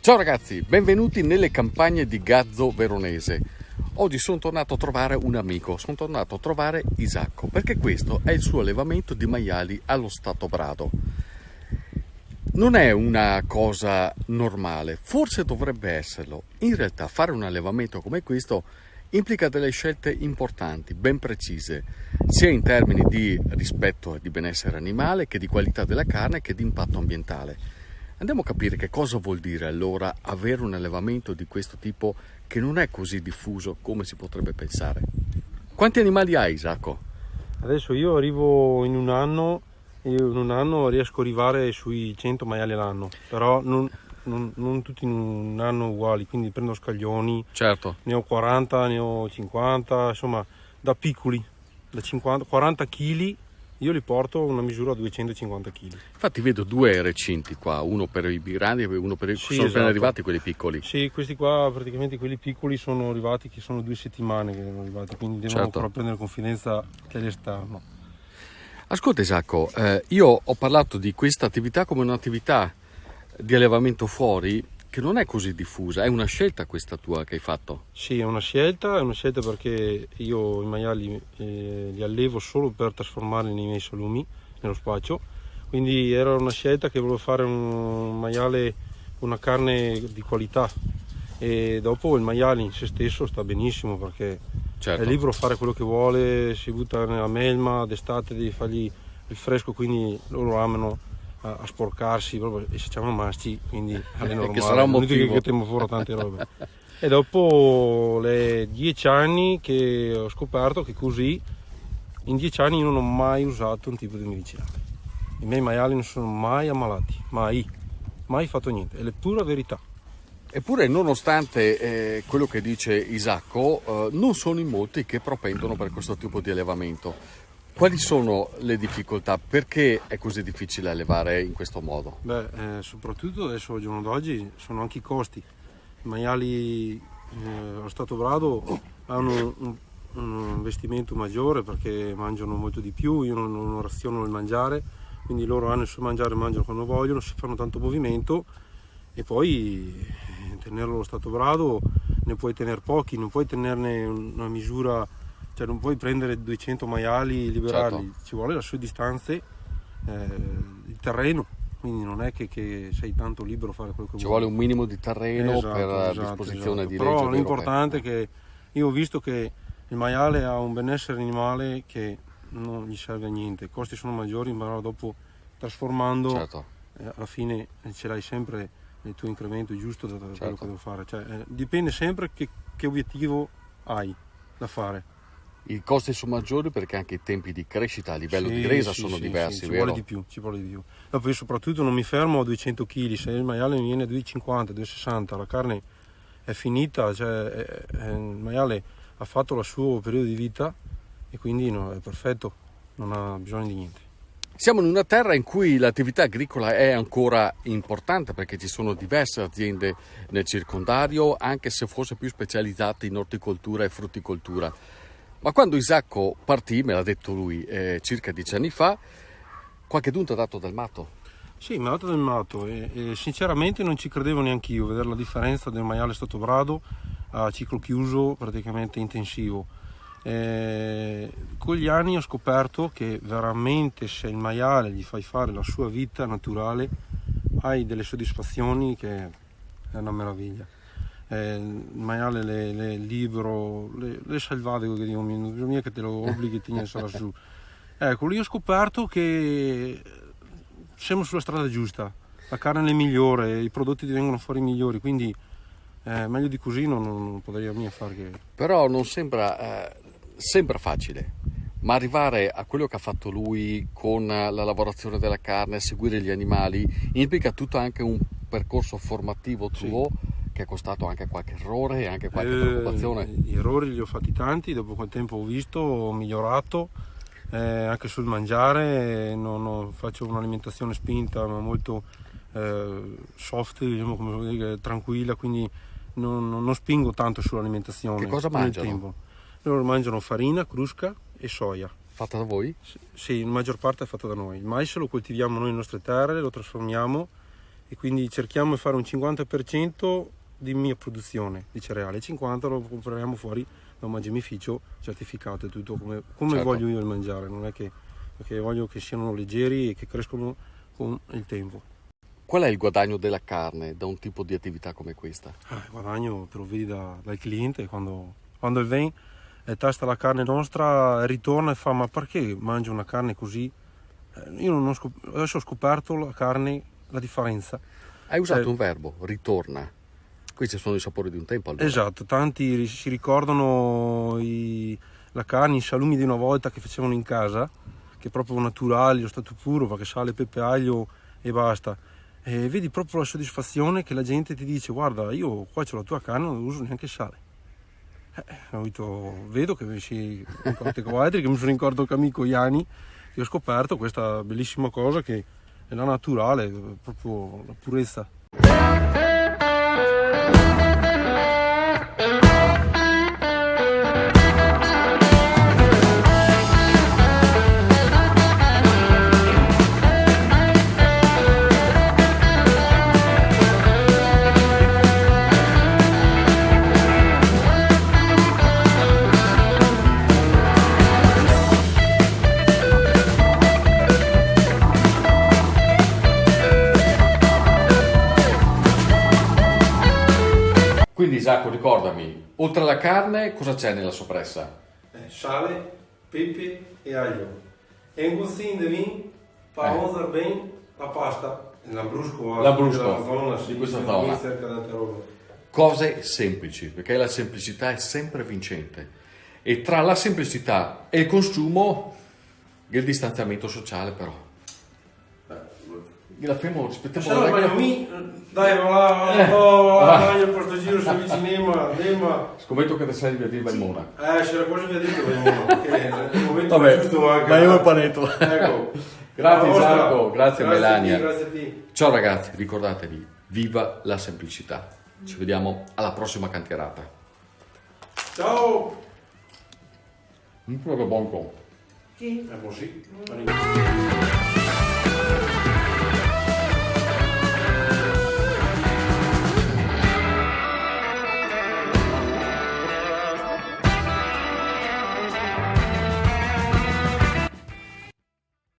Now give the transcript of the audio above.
Ciao ragazzi, benvenuti nelle campagne di Gazzo Veronese. Oggi sono tornato a trovare un amico, sono tornato a trovare Isacco, perché questo è il suo allevamento di maiali allo Stato Brado. Non è una cosa normale, forse dovrebbe esserlo. In realtà fare un allevamento come questo implica delle scelte importanti, ben precise, sia in termini di rispetto e di benessere animale, che di qualità della carne, che di impatto ambientale. Andiamo a capire che cosa vuol dire allora avere un allevamento di questo tipo che non è così diffuso come si potrebbe pensare. Quanti animali hai, Isacco? Adesso io arrivo in un anno riesco a arrivare sui 100 maiali all'anno, però non tutti in un anno uguali, quindi prendo scaglioni, Certo. ne ho 40, ne ho 50, insomma da piccoli, da 50, 40 kg. Io li porto una misura a 250 kg. Infatti vedo due recinti qua, uno per i grandi e uno per i... Sì, sono appena esatto. arrivati quelli piccoli. Sì, questi qua praticamente quelli piccoli sono arrivati, che sono 2 settimane che sono arrivati, quindi devono Certo. ancora prendere confidenza dell'esterno. Ascolta Isacco, io ho parlato di questa attività come un'attività di allevamento fuori che non è così diffusa, è una scelta questa tua che hai fatto? Sì, è una scelta perché io i maiali li allevo solo per trasformarli nei miei salumi, nello spaccio, quindi era una scelta che volevo fare un maiale, una carne di qualità, e dopo il maiale in se stesso sta benissimo perché Certo. è libero a fare quello che vuole, si butta nella melma, d'estate devi fargli il fresco, quindi loro amano a sporcarsi proprio, e se siamo maschi, quindi è normale, Che sarà un motivo. che temo fuori tante robe. E dopo le 10 anni che ho scoperto che così, in 10 anni io non ho mai usato un tipo di medicinale. I miei maiali non sono mai ammalati, mai fatto niente, è la pura verità. Eppure, nonostante quello che dice Isacco, non sono in molti che propendono per questo tipo di allevamento. Quali sono le difficoltà? Perché è così difficile allevare in questo modo? Soprattutto adesso al giorno d'oggi sono anche i costi. I maiali allo Stato Brado hanno un investimento maggiore perché mangiano molto di più, io non raziono il mangiare, quindi loro hanno il suo mangiare, mangiano quando vogliono, si fanno tanto movimento, e poi tenerlo allo Stato Brado ne puoi tenere pochi, non puoi tenerne una misura, cioè non puoi prendere 200 maiali e liberarli. Certo. Ci vuole la sue distanze, il terreno, quindi non è che sei tanto libero a fare quello che Ci vuoi. vuole un minimo di terreno per disposizione di legge. Però l'importante è che io ho visto che il maiale ha un benessere animale che non gli serve a niente, i costi sono maggiori, ma dopo trasformando, Certo. alla fine ce l'hai sempre il tuo incremento giusto da quello Certo. che devo fare, cioè, dipende sempre che obiettivo hai da fare. I costi sono maggiori perché anche i tempi di crescita a livello di resa sono diversi, ci vero? vuole di più. Dopo io soprattutto non mi fermo a 200 kg, se il maiale mi viene a 250, 260, la carne è finita, cioè il maiale ha fatto il suo periodo di vita e quindi è perfetto, non ha bisogno di niente. Siamo in una terra in cui l'attività agricola è ancora importante perché ci sono diverse aziende nel circondario, anche se forse più specializzate in orticoltura e frutticoltura. Ma quando Isacco partì, me l'ha detto lui, circa 10 anni fa, qualcheduno ti ha dato del matto. Sì, mi ha dato del matto e sinceramente non ci credevo neanche io, vedere la differenza del maiale Stato Brado a ciclo chiuso praticamente intensivo. Con gli anni ho scoperto che veramente se il maiale gli fai fare la sua vita naturale hai delle soddisfazioni che è una meraviglia. Il maiale le libero, le salvatico, che dico, non bisogna che te lo obblighi a tenersela su. Ecco, lì ho scoperto che siamo sulla strada giusta, la carne è migliore, i prodotti vengono fuori migliori, quindi meglio di così non potrei mica fare che... Però non sembra facile, ma arrivare a quello che ha fatto lui con la lavorazione della carne, seguire gli animali, implica tutto anche un percorso formativo tuo, sì, che è costato anche qualche errore e anche qualche preoccupazione. Gli errori li ho fatti tanti, dopo quel tempo ho visto, ho migliorato, anche sul mangiare, non faccio un'alimentazione spinta ma molto soft, diciamo, come dire, tranquilla, quindi non spingo tanto sull'alimentazione. Che cosa mangiano? Loro mangiano farina, crusca e soia. Fatta da voi? Sì, la maggior parte è fatta da noi. Il mais lo coltiviamo noi nelle nostre terre, lo trasformiamo e quindi cerchiamo di fare un 50% di mia produzione di cereali, 50% lo compriamo fuori da un mangiamificio certificato e tutto come Certo. voglio io il mangiare, non è che perché voglio che siano leggeri e che crescono con il tempo. Qual è il guadagno della carne da un tipo di attività come questa? Il guadagno te lo vedi dal cliente quando viene e tasta la carne nostra, ritorna e fa ma perché mangio una carne così? Io non ho adesso ho scoperto la carne, la differenza. Hai usato un verbo, ritorna. Questi sono i sapori di un tempo allora. Esatto, tanti si ricordano la carne, i salumi di una volta che facevano in casa, che proprio naturali, lo stato puro, perché sale, pepe, aglio e basta. E vedi proprio la soddisfazione che la gente ti dice guarda io qua c'ho la tua carne, non uso neanche sale. Ho detto, vedo che mi si ricorda con altri, che mi sono ricordato con amico Iani, che ho scoperto questa bellissima cosa che è la naturale, proprio la purezza. Quindi Isacco, ricordami, oltre alla carne cosa c'è nella soppressa? Sale, pepe e aglio. E un gozzino di vino per usare bene la pasta. L'ambrusco di questa zona. Cose semplici, perché la semplicità è sempre vincente. E tra la semplicità e il consumo, il distanziamento sociale però. La fermo, rispettiamo la regola. Dai, va là, questo giro sul vicino, Scommetto che ti sei a dire Mona. C'era quasi da dire perché è il momento Vabbè, giusto anche. ma io ho paretto. Ecco. Grazie Isacco, grazie Melania. Grazie a te. Ciao ragazzi, ricordatevi, viva la semplicità. Ci vediamo alla prossima cantierata. Ciao. Un po' buon conto. Sì. È così.